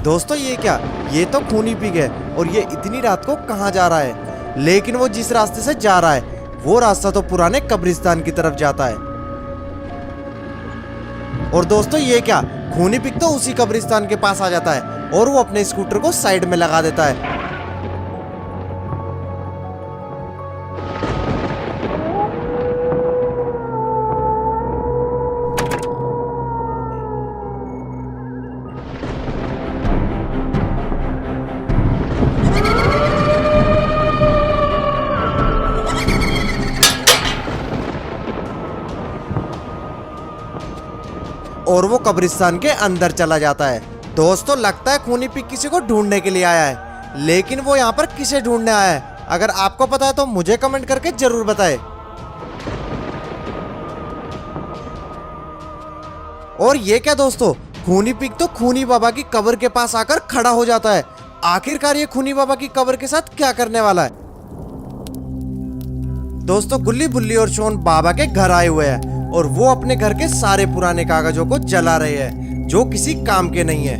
दोस्तों ये क्या, ये तो खूनी पिग है और ये इतनी रात को कहाँ जा रहा है। लेकिन वो जिस रास्ते से जा रहा है वो रास्ता तो पुराने कब्रिस्तान की तरफ जाता है। और दोस्तों ये क्या, खूनी पिग तो उसी कब्रिस्तान के पास आ जाता है और वो अपने स्कूटर को साइड में लगा देता है। और वो कब्रिस्तान के अंदर चला जाता है। दोस्तों लगता है खूनी पिग किसी को ढूंढने के लिए आया है, लेकिन वो यहाँ पर किसे ढूंढने आया है? अगर आपको पता है तो मुझे कमेंट करके जरूर बताएं। और ये क्या दोस्तों, खूनी पिग तो खूनी बाबा की कब्र के पास आकर खड़ा हो जाता है। आखिरकार ये खूनी बाबा की कब्र के साथ क्या करने वाला है? दोस्तों गुल्ली बुल्ली और शोन बाबा के घर आए हुए हैं और वो अपने घर के सारे पुराने कागजों को जला रहे हैं जो किसी काम के नहीं है।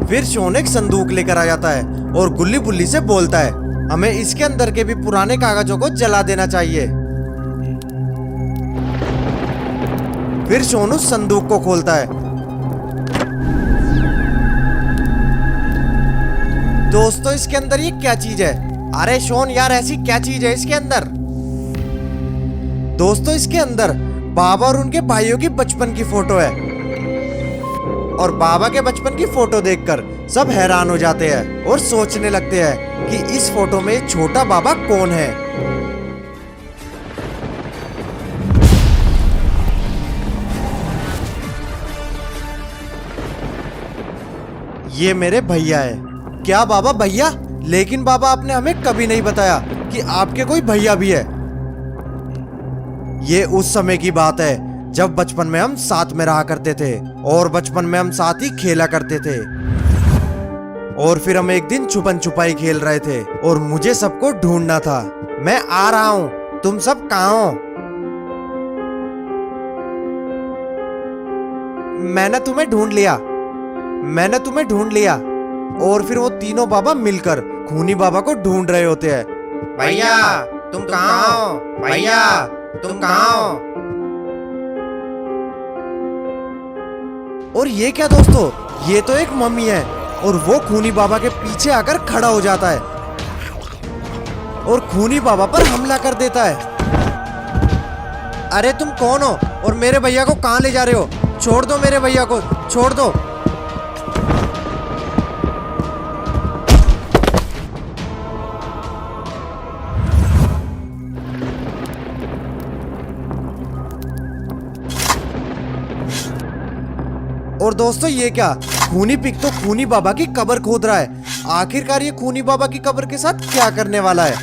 फिर शोन एक संदूक लेकर आ जाता है और गुल्ली बुल्ली से बोलता है हमें इसके अंदर के भी पुराने कागजों को जला देना चाहिए। फिर शोन उस संदूक को खोलता है। दोस्तों इसके अंदर ये क्या चीज है? अरे शोन यार, ऐसी क्या चीज है इसके अंदर? दोस्तों इसके अंदर बाबा और उनके भाइयों की बचपन की फोटो है और बाबा के बचपन की फोटो देखकर सब हैरान हो जाते हैं और सोचने लगते हैं कि इस फोटो में छोटा बाबा कौन है। ये मेरे भैया है। क्या बाबा भैया? लेकिन बाबा आपने हमें कभी नहीं बताया कि आपके कोई भैया भी है। ये उस समय की बात है जब बचपन में हम साथ में रहा करते थे और बचपन में हम साथ ही खेला करते थे। और फिर हम एक दिन छुपन छुपाई खेल रहे थे और मुझे सबको ढूंढना था। मैं आ रहा हूं, तुम सब कहां हो? मैंने तुम्हें ढूंढ लिया, मैंने तुम्हें ढूंढ लिया। और फिर वो तीनों बाबा मिलकर खूनी बाबा को ढूंढ रहे होते हैं। भैया तुम कहां हो? भैया तुम कहां हो? और ये क्या दोस्तों, ये तो एक मम्मी है और वो खूनी बाबा के पीछे आकर खड़ा हो जाता है और खूनी बाबा पर हमला कर देता है। अरे तुम कौन हो और मेरे भैया को कहां ले जा रहे हो? छोड़ दो मेरे भैया को, छोड़ दो। और दोस्तों ये क्या, खूनी पिग तो खूनी बाबा की कब्र खोद रहा है। आखिरकार ये खूनी बाबा की कब्र के साथ क्या करने वाला है?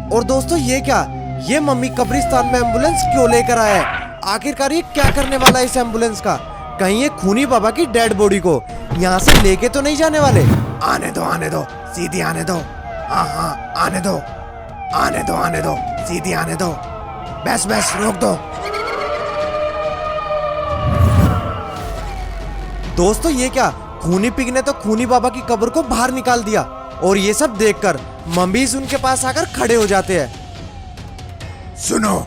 और दोस्तों ये क्या, ये मम्मी कब्रिस्तान में एम्बुलेंस क्यों लेकर आया है? आखिरकार ये क्या करने वाला है इस एम्बुलेंस का? कहीं ये खूनी बाबा की डेड बॉडी को यहाँ से लेके तो नहीं जाने वाले? आने दो, सीधी आने दो। हाँ हाँ आने दो, आने दो, सीधी आने दो। बस बस रोक दो। दोस्तों ये क्या, खूनी पिग ने तो खूनी बाबा की कब्र को बाहर निकाल दिया और ये सब देखकर मम्मीज उनके पास आकर खड़े हो जाते हैं। सुनो,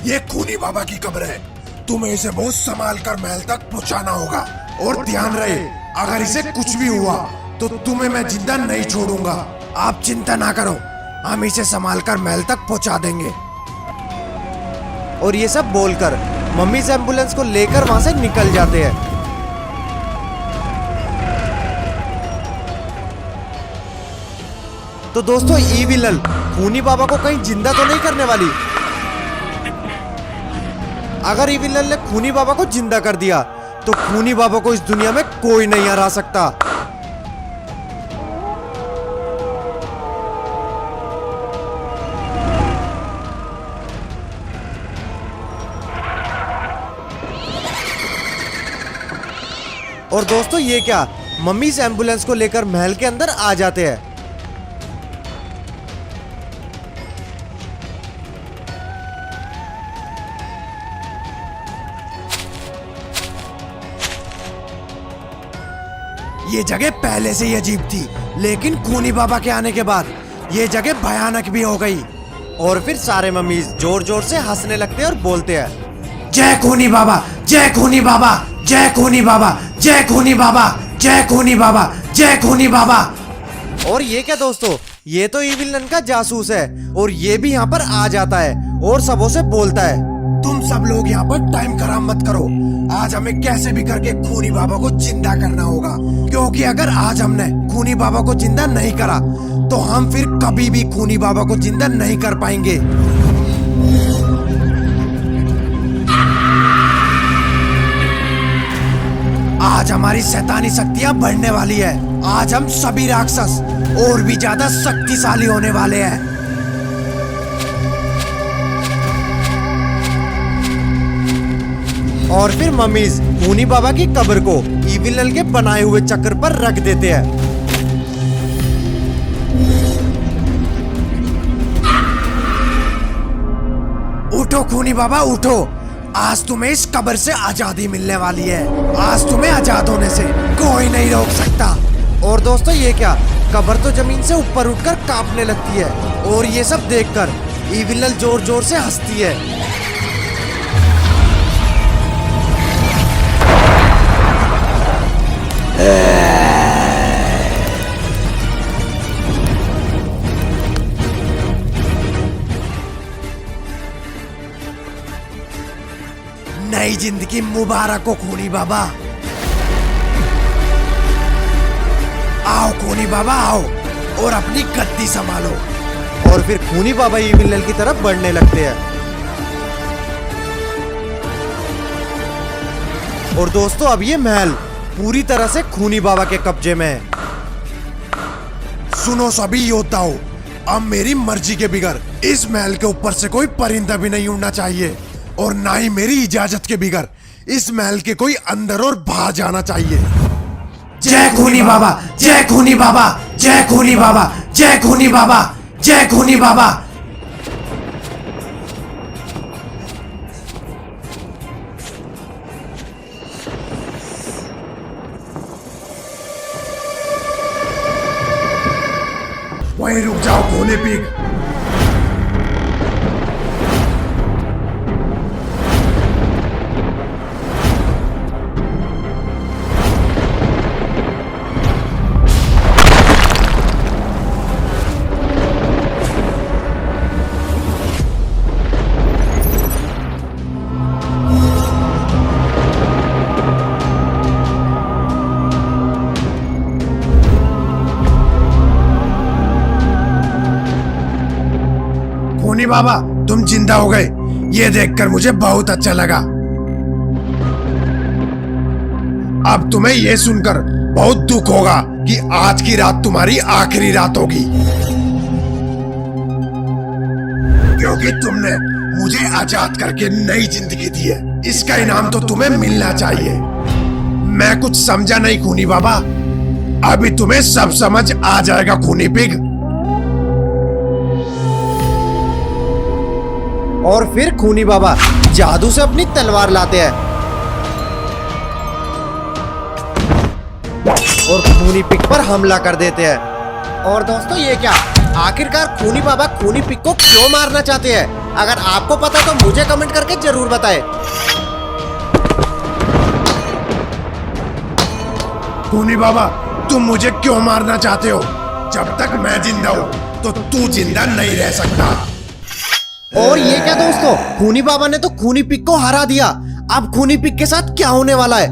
ये खूनी बाबा की कब्र है, तुम्हें इसे बहुत संभाल कर महल तक पहुंचाना होगा। और ध्यान रहे, अगर इसे कुछ भी हुआ तो तुम्हें मैं जिंदा नहीं छोड़ूंगा। आप चिंता ना करो, हम इसे संभाल कर महल तक पहुंचा देंगे। और ये सब बोलकर मम्मी से एम्बुलेंस को लेकर वहां से निकल जाते हैं। तो दोस्तों ईविल खूनी बाबा को कहीं जिंदा तो नहीं करने वाली? अगर ईविल ने खूनी बाबा को जिंदा कर दिया तो खूनी बाबा को इस दुनिया में कोई नहीं हरा सकता। और दोस्तों ये क्या, मम्मी इस एम्बुलेंस को लेकर महल के अंदर आ जाते हैं। ये जगह पहले से ही अजीब थी, लेकिन खूनी बाबा के आने के बाद ये जगह भयानक भी हो गई। और फिर सारे मम्मीज जोर जोर से हंसने लगते हैं और बोलते हैं, जय खूनी बाबा, जय खूनी बाबा, जय खूनी बाबा, जय खूनी बाबा, जय खूनी बाबा, जय खूनी बाबा। और ये क्या दोस्तों, ये तो इविल नन का जासूस है और ये भी यहाँ पर आ जाता है और सबों से बोलता है, तुम सब लोग यहाँ पर टाइम खराब मत करो। आज हमें कैसे भी करके खूनी बाबा को जिंदा करना होगा, क्योंकि अगर आज हमने खूनी बाबा को जिंदा नहीं करा तो हम फिर कभी भी खूनी बाबा को जिंदा नहीं कर पाएंगे। आज हमारी शैतानी शक्तियां बढ़ने वाली है। आज हम सभी राक्षस और भी ज्यादा शक्तिशाली होने वाले हैं। और फिर मम्मीज खूनी बाबा की कब्र को इविल नन के बनाए हुए चक्र पर रख देते हैं। उठो खूनी बाबा उठो, आज तुम्हें इस कब्र से आजादी मिलने वाली है। आज तुम्हें आजाद होने से कोई नहीं रोक सकता। और दोस्तों ये क्या, कब्र तो जमीन से ऊपर उठकर कांपने लगती है और ये सब देखकर इविल नन जोर जोर से हंसती है। नई जिंदगी मुबारक हो खूनी बाबा। आओ खूनी बाबा आओ और अपनी गद्दी संभालो। और फिर खूनी बाबा इविल नन की तरफ बढ़ने लगते हैं। और दोस्तों अब ये महल पूरी तरह से खूनी बाबा के कब्जे में है। सुनो सभी योद्धाओं, अब मेरी मर्जी के बिगर इस महल के ऊपर से कोई परिंदा भी नहीं उड़ना चाहिए और ना ही मेरी इजाजत के बिगर इस महल के कोई अंदर और बाहर जाना चाहिए। जय खूनी बाबा, जय खूनी बाबा, जय खूनी बाबा, जय खूनी बाबा, जय खूनी बाबा। वहीं रुक जाओ खूनी पिग। खूनी बाबा तुम जिंदा हो गए, ये देखकर मुझे बहुत अच्छा लगा। अब तुम्हें ये सुनकर बहुत दुख होगा कि आज की रात तुम्हारी आखिरी रात होगी, क्योंकि तुमने मुझे आजाद करके नई जिंदगी दी है। इसका इनाम तो तुम्हें मिलना चाहिए। मैं कुछ समझा नहीं खूनी बाबा, अभी तुम्हें सब समझ आ जाएगा खूनी पिग। और फिर खूनी बाबा जादू से अपनी तलवार लाते हैं और खूनी पिग पर हमला कर देते हैं। और दोस्तों ये क्या, आखिरकार खूनी बाबा खूनी पिग को क्यों मारना चाहते हैं? अगर आपको पता तो मुझे कमेंट करके जरूर बताएं। खूनी बाबा तुम मुझे क्यों मारना चाहते हो? जब तक मैं जिंदा हूँ तो तू जिंदा नहीं रह सकता। और ये क्या दोस्तों, खूनी बाबा ने तो खूनी पिग को हरा दिया। अब खूनी पिग के साथ क्या होने वाला है?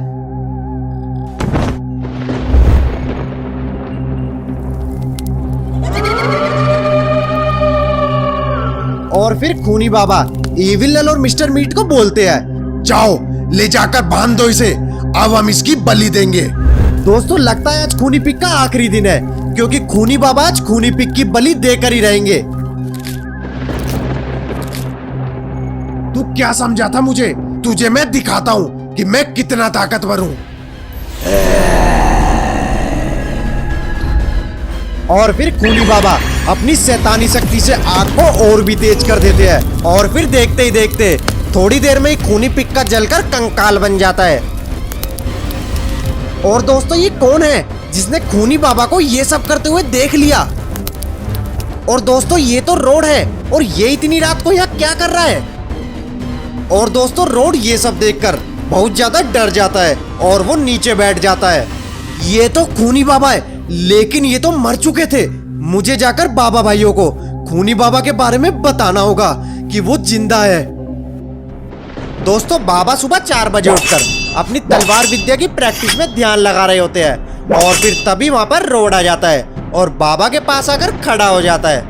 और फिर खूनी बाबा इविल नन और मिस्टर मीट को बोलते हैं, जाओ ले जाकर बांध दो इसे, अब हम इसकी बलि देंगे। दोस्तों लगता है आज खूनी पिग का आखिरी दिन है, क्योंकि खूनी बाबा आज खूनी पिग की बलि देकर ही रहेंगे। तू क्या समझा था मुझे? तुझे मैं दिखाता हूँ कि मैं कितना ताकतवर हूँ। और फिर खूनी बाबा अपनी शैतानी शक्ति से आग को और भी तेज कर देते हैं और फिर देखते ही देखते थोड़ी देर में ही खूनी पिक्का जलकर कंकाल बन जाता है। और दोस्तों ये कौन है जिसने खूनी बाबा को ये सब करते हुए देख लिया? और दोस्तों ये तो रोड है और ये इतनी रात को यहाँ क्या कर रहा है? और दोस्तों रोड ये सब देखकर बहुत ज्यादा डर जाता है और वो नीचे बैठ जाता है। ये तो खूनी बाबा है, लेकिन ये तो मर चुके थे। मुझे जाकर बाबा भाइयों को खूनी बाबा के बारे में बताना होगा कि वो जिंदा है। दोस्तों बाबा सुबह 4 बजे उठकर अपनी तलवार विद्या की प्रैक्टिस में ध्यान लगा रहे होते हैं और फिर तभी वहां पर रोड आ जाता है और बाबा के पास आकर खड़ा हो जाता है।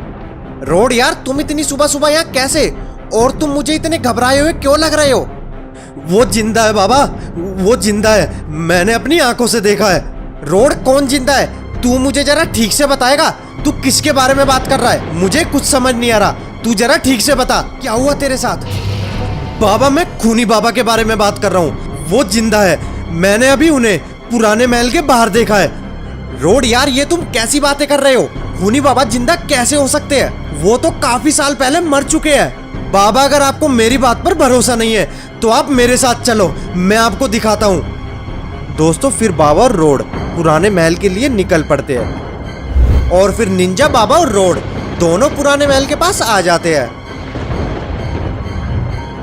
रोड यार, तुम इतनी सुबह सुबह यहाँ कैसे? और तुम मुझे इतने घबराए हुए क्यों लग रहे हो? वो जिंदा है बाबा, वो जिंदा है, मैंने अपनी आंखों से देखा है। रोड कौन जिंदा है? तू मुझे जरा ठीक से बताएगा? तू किसके बारे में बात कर रहा है? मुझे कुछ समझ नहीं आ रहा, तू जरा ठीक से बता, क्या हुआ तेरे साथ? बाबा मैं खूनी बाबा के बारे में बात कर रहा हूँ, वो जिंदा है। मैंने अभी उन्हें पुराने महल के बाहर देखा है। रोड यार, ये तुम कैसी बातें कर रहे हो? खूनी बाबा जिंदा कैसे हो सकते हैं? वो तो काफी साल पहले मर चुके हैं। बाबा अगर आपको मेरी बात पर भरोसा नहीं है तो आप मेरे साथ चलो, मैं आपको दिखाता हूँ। दोस्तों फिर बाबा और रोड पुराने महल के लिए निकल पड़ते हैं और फिर निंजा बाबा और रोड दोनों पुराने महल के पास आ जाते हैं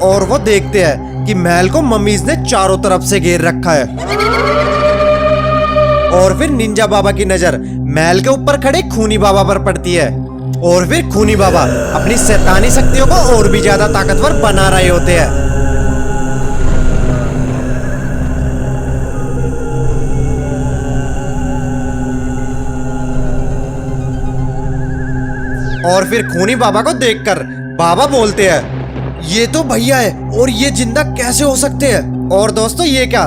और वो देखते हैं कि महल को मम्मीज ने चारों तरफ से घेर रखा है। और फिर निंजा बाबा की नजर महल के ऊपर खड़े खूनी बाबा पर पड़ती है और फिर खूनी बाबा अपनी शैतानी शक्तियों को और भी ज्यादा ताकतवर बना रहे होते हैं। और फिर खूनी बाबा को देखकर बाबा बोलते हैं, ये तो भैया है और ये जिंदा कैसे हो सकते हैं? और दोस्तों ये क्या,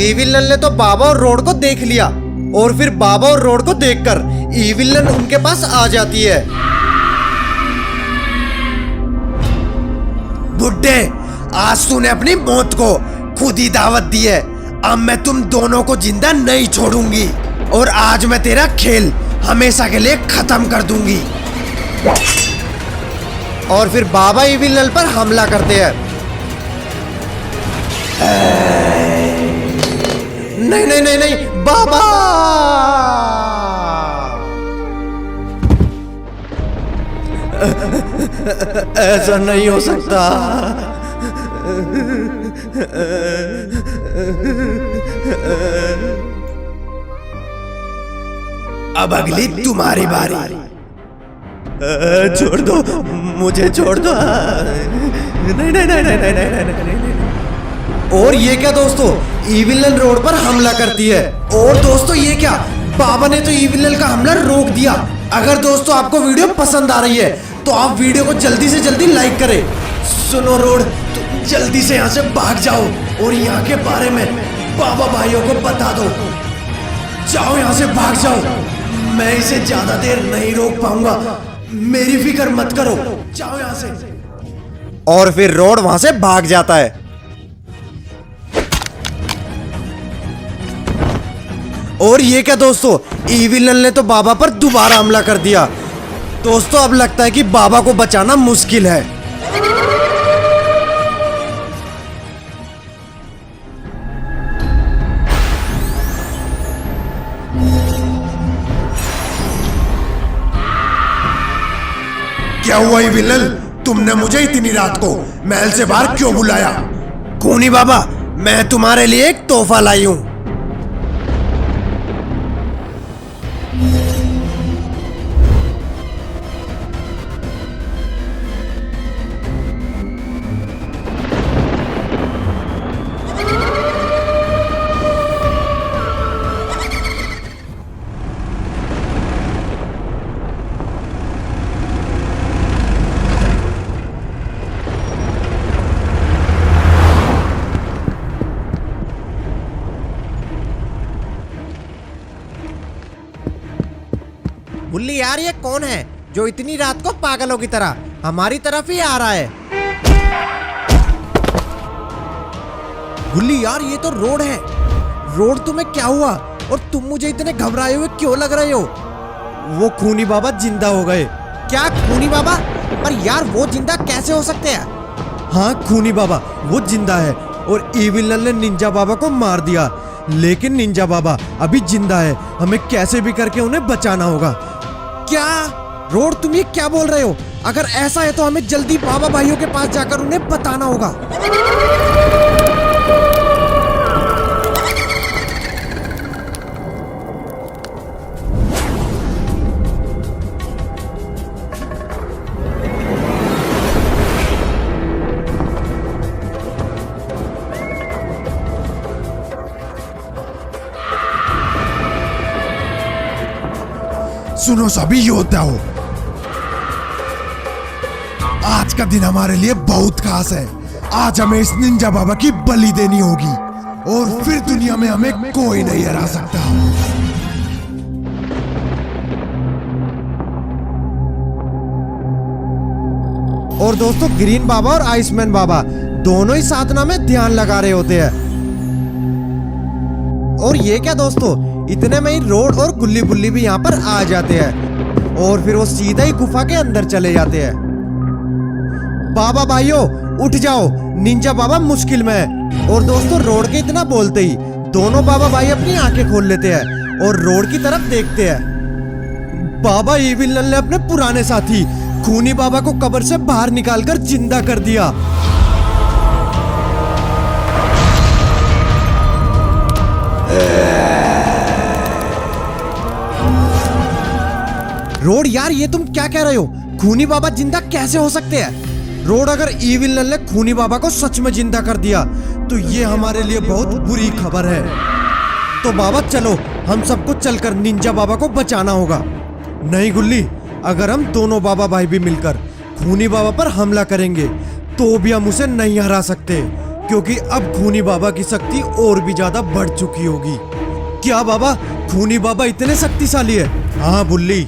ईविलन ने तो बाबा और रोड को देख लिया और फिर बाबा और रोड को देखकर ईविलन उनके पास आ जाती है। बुड्ढे, आज तूने अपनी मौत को खुद ही दावत दी है। अब मैं तुम दोनों को जिंदा नहीं छोड़ूंगी और आज मैं तेरा खेल हमेशा के लिए खत्म कर दूंगी। और फिर बाबा ईविल पर हमला करते हैं। नहीं नहीं नहीं नहीं बाबा, ऐसा नहीं हो सकता। अब अगली तुम्हारी बारी। छोड़ दो मुझे, छोड़ दो। नहीं नहीं नहीं नहीं नहीं नहीं नहीं। और ये क्या दोस्तों, ईविलन रोड पर हमला करती है। और दोस्तों ये क्या, बाबा ने तो ईविलन का हमला रोक दिया। अगर दोस्तों आपको वीडियो पसंद आ रही है तो आप वीडियो को जल्दी से जल्दी लाइक करें। सुनो रोड, तुम जल्दी से यहाँ से भाग जाओ और यहाँ के बारे में बाबा भाइयों को बता दो। जाओ यहाँ से, भाग जाओ। मैं इसे ज्यादा देर नहीं रोक पाऊंगा, मेरी फिक्र मत करो, जाओ यहाँ से। और फिर रोड वहां से भाग जाता है। और ये क्या दोस्तों, ईविलन ने तो बाबा पर दोबारा हमला कर दिया। दोस्तों अब लगता है कि बाबा को बचाना मुश्किल है। क्या हुआ ईविलन, तुमने मुझे इतनी रात को महल से बाहर क्यों बुलाया? खूनी बाबा, मैं तुम्हारे लिए एक तोहफा लाई हूं। बुल्ली यार, ये कौन है जो इतनी रात को पागलों की तरह हमारी तरफ ही आ रहा है? बुल्ली यार, ये तो रोड है। रोड तुम्हें क्या हुआ और तुम मुझे इतने घबराए हुए क्यों लग रहे हो? वो खूनी बाबा जिंदा हो गए। क्या खूनी बाबा? पर यार वो जिंदा कैसे हो सकते हैं? हाँ खूनी बाबा वो जिंदा है और इविल ने निंजा बाबा को मार दिया, लेकिन निंजा बाबा अभी जिंदा है। हमें कैसे भी करके उन्हें बचाना होगा। क्या रोड तुम ये क्या बोल रहे हो? अगर ऐसा है तो हमें जल्दी बाबा भाइयों के पास जाकर उन्हें बताना होगा। सुनो सभी योद्धाओं, आज का दिन हमारे लिए बहुत खास है। आज हमें इस निंजा बाबा की बलि देनी होगी और फिर दुनिया में हमें कोई नहीं हरा सकता। और दोस्तों ग्रीन बाबा और आइसमैन बाबा दोनों ही साधना में ध्यान लगा रहे होते हैं। और ये क्या दोस्तों, इतने में ही रोड और गुल्ली बुल्ली भी यहाँ पर आ जाते हैं और फिर वो सीधा ही गुफा के अंदर चले जाते हैं। बाबा भाइयों उठ जाओ, निंजा बाबा मुश्किल में है। और दोस्तों रोड के इतना बोलते ही दोनों बाबा भाई अपनी आंखें खोल लेते हैं और रोड की तरफ देखते हैं। बाबा इविल ने अपने पुराने साथी खूनी बाबा को कब्र से बाहर निकालकर जिंदा कर दिया। रोड यार ये तुम क्या कह रहे हो? खूनी बाबा जिंदा कैसे हो सकते हैं? रोड अगर इविल ने खूनी बाबा को सच में जिंदा कर दिया तो ये हमारे लिए बहुत बुरी खबर है। तो बाबा चलो हम सबको चलकर निंजा बाबा को बचाना होगा। नहीं गुल्ली, अगर हम दोनों बाबा भाई भी मिलकर खूनी बाबा पर हमला करेंगे तो भी हम उसे नहीं हरा सकते, क्योंकि अब खूनी बाबा की शक्ति और भी ज्यादा बढ़ चुकी होगी। क्या बाबा खूनी बाबा इतने शक्तिशाली है? हाँ बुल्ली।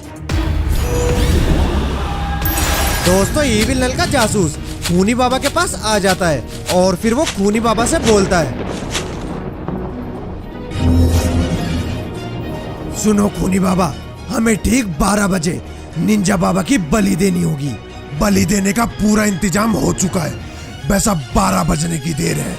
दोस्तों इविल नल का जासूस खूनी बाबा के पास आ जाता है और फिर वो खूनी बाबा से बोलता है, सुनो खूनी बाबा, हमें ठीक 12 बजे निंजा बाबा की बलि देनी होगी। बलि देने का पूरा इंतजाम हो चुका है, बस अब 12 बजने की देर है।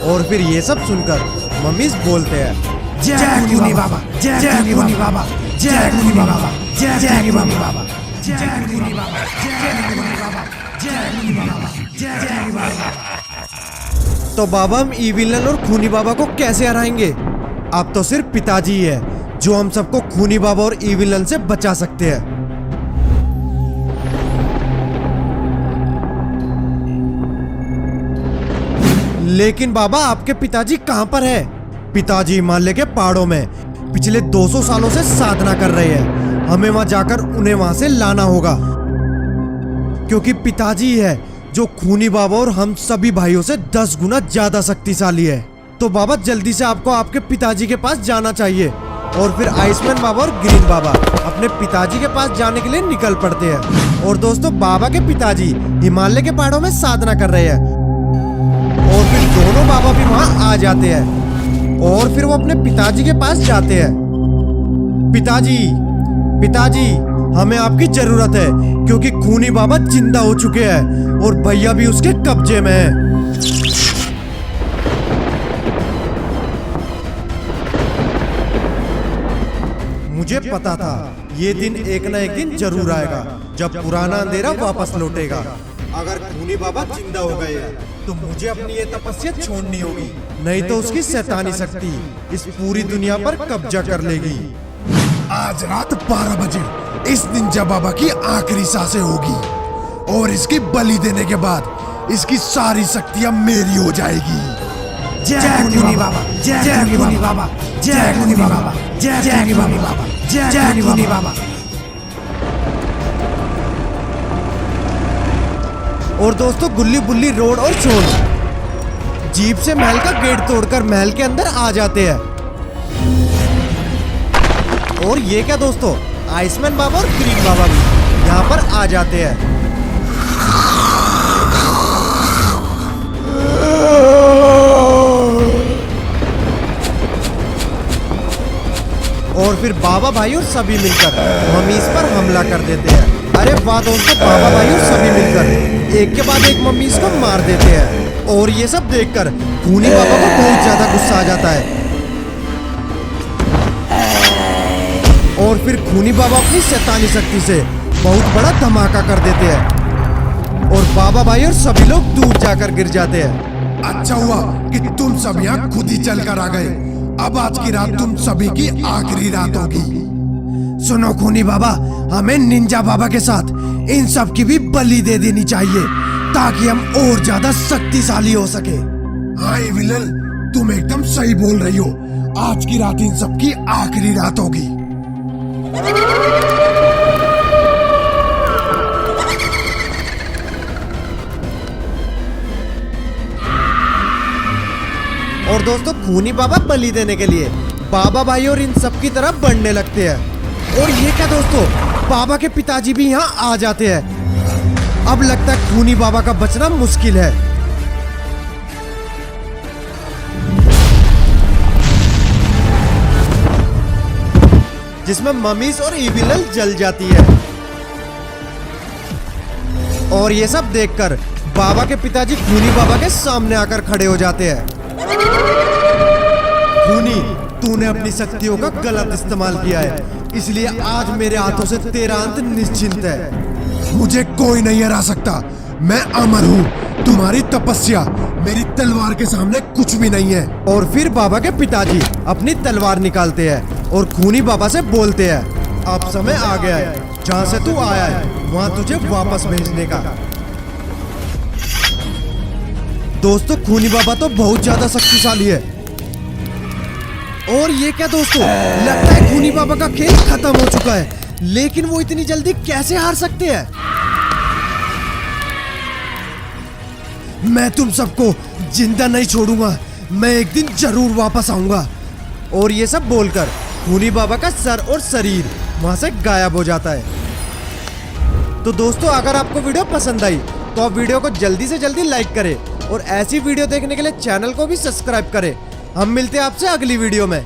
और फिर ये सब सुनकर मम्मीज बोलते हैं, जय खूनी बाबा, जय खूनी बाबा, जय खूनी बाबा, जय खूनी बाबा, जय खूनी बाबा, जय खूनी बाबा, जय खूनी बाबा, जय खूनी बाबा। तो बाबा हम इविल नल और खूनी बाबा को कैसे हराएंगे? अब तो सिर्फ पिताजी ही है जो हम सबको खूनी बाबा और इविल नल से बचा सकते हैं। लेकिन बाबा आपके पिताजी कहां पर है? पिताजी हिमालय के पहाड़ों में पिछले 200 सालों से साधना कर रहे हैं। हमें वहां जाकर उन्हें वहां से लाना होगा, क्योंकि पिताजी है जो खूनी बाबा और हम सभी भाइयों से 10 गुना ज्यादा शक्तिशाली है। तो बाबा जल्दी से आपको आपके पिताजी के पास जाना चाहिए। और फिर आइसमैन बाबा और ग्रीन बाबा अपने पिताजी के पास जाने के लिए निकल पड़ते हैं। और दोस्तों बाबा के पिताजी हिमालय के पहाड़ों में साधना कर रहे हैं और फिर दोनों बाबा भी वहां आ जाते हैं और फिर वो अपने पिताजी के पास जाते हैं। पिताजी, पिताजी हमें आपकी जरूरत है, क्योंकि खूनी बाबा जिंदा हो चुके हैं और भैया भी उसके कब्जे में है। मुझे पता था ये दिन एक ना एक दिन जरूर आएगा जब पुराना अंधेरा वापस लौटेगा। अगर खूनी बाबा जिंदा हो गए हैं तो मुझे अपनी ये तपस्या छोड़नी होगी, नहीं तो उसकी शैतानी शक्ति इस पूरी दुनिया पर कब्जा कर लेगी। आज रात 12 बजे इस निंजा बाबा की आखिरी सांसें होगी और इसकी बलि देने के बाद इसकी सारी शक्तियां मेरी हो जाएगी। जय खूनी बाबा, जय खूनी बाबा, जय खूनी बाबा, जय खूनी बाबा, जय खूनी बाबा। और दोस्तों गुल्ली बुल्ली, रोड और छोड़ जीप से महल का गेट तोड़कर महल के अंदर आ जाते हैं। और ये क्या दोस्तों, आइसमैन बाबा और ग्रीन बाबा भी यहाँ पर आ जाते हैं। और फिर बाबा भाई और सभी मिलकर मम्मीज पर हमला कर देते हैं। अरे वाह दोस्तों, बाबा भाई और सभी मिलकर एक के बाद एक मम्मीज को मार देते हैं। और ये सब देखकर खूनी बाबा को बहुत ज्यादा गुस्सा आ जाता है और फिर खूनी बाबा अपनी शैतानी शक्ति से बहुत बड़ा धमाका कर देते हैं और बाबा भाई और सभी लोग दूर जाकर गिर जाते हैं। अच्छा हुआ कि तुम सब यहाँ खुद ही चल कर आ गए। अब आज की रात तुम सभी की आखिरी रात होगी। सुनो खूनी बाबा, हमें निंजा बाबा के साथ इन सब की भी बलि दे देनी चाहिए ताकि हम और ज्यादा शक्तिशाली हो सके। हाँ विलन, तुम एकदम सही बोल रही हो। आज की रात इन सब की आखिरी रात होगी। और दोस्तों खूनी बाबा बलि देने के लिए बाबा भाई और इन सब की तरफ बढ़ने लगते हैं। और ये क्या दोस्तों, बाबा के पिताजी भी यहाँ आ जाते हैं। अब लगता है खूनी बाबा का बचना मुश्किल है। जिसमें मम्मीज और इविल जल जाती है। और ये सब देखकर बाबा के पिताजी खूनी बाबा के सामने आकर खड़े हो जाते हैं। खूनी, तूने अपनी शक्तियों का गलत इस्तेमाल किया है, इसलिए आज मेरे हाथों से तेरा अंत निश्चिंत है। मुझे कोई नहीं हरा सकता। मैं अमर हूँ। तुम्हारी तपस्या मेरी तलवार के सामने कुछ भी नहीं है। और फिर बाबा के पिताजी अपनी तलवार निकालते हैं और खूनी बाबा से बोलते हैं, अब समय आ गया है, जहाँ से तू आया है वहाँ तुझे वापस भेजने का। दोस्तों खूनी बाबा तो बहुत ज्यादा शक्तिशाली है। और ये क्या दोस्तों, लगता है खूनी बाबा का खेल खत्म हो चुका है, लेकिन वो इतनी जल्दी कैसे हार सकते हैं? मैं तुम सबको जिंदा नहीं छोड़ूंगा, मैं एक दिन जरूर वापस आऊंगा। और ये सब बोलकर खूनी बाबा का सर और शरीर वहां से गायब हो जाता है। तो दोस्तों अगर आपको वीडियो पसंद आई तो आप वीडियो को जल्दी से जल्दी लाइक करें और ऐसी वीडियो देखने के लिए चैनल को भी सब्सक्राइब करें। हम मिलते हैं आपसे अगली वीडियो में।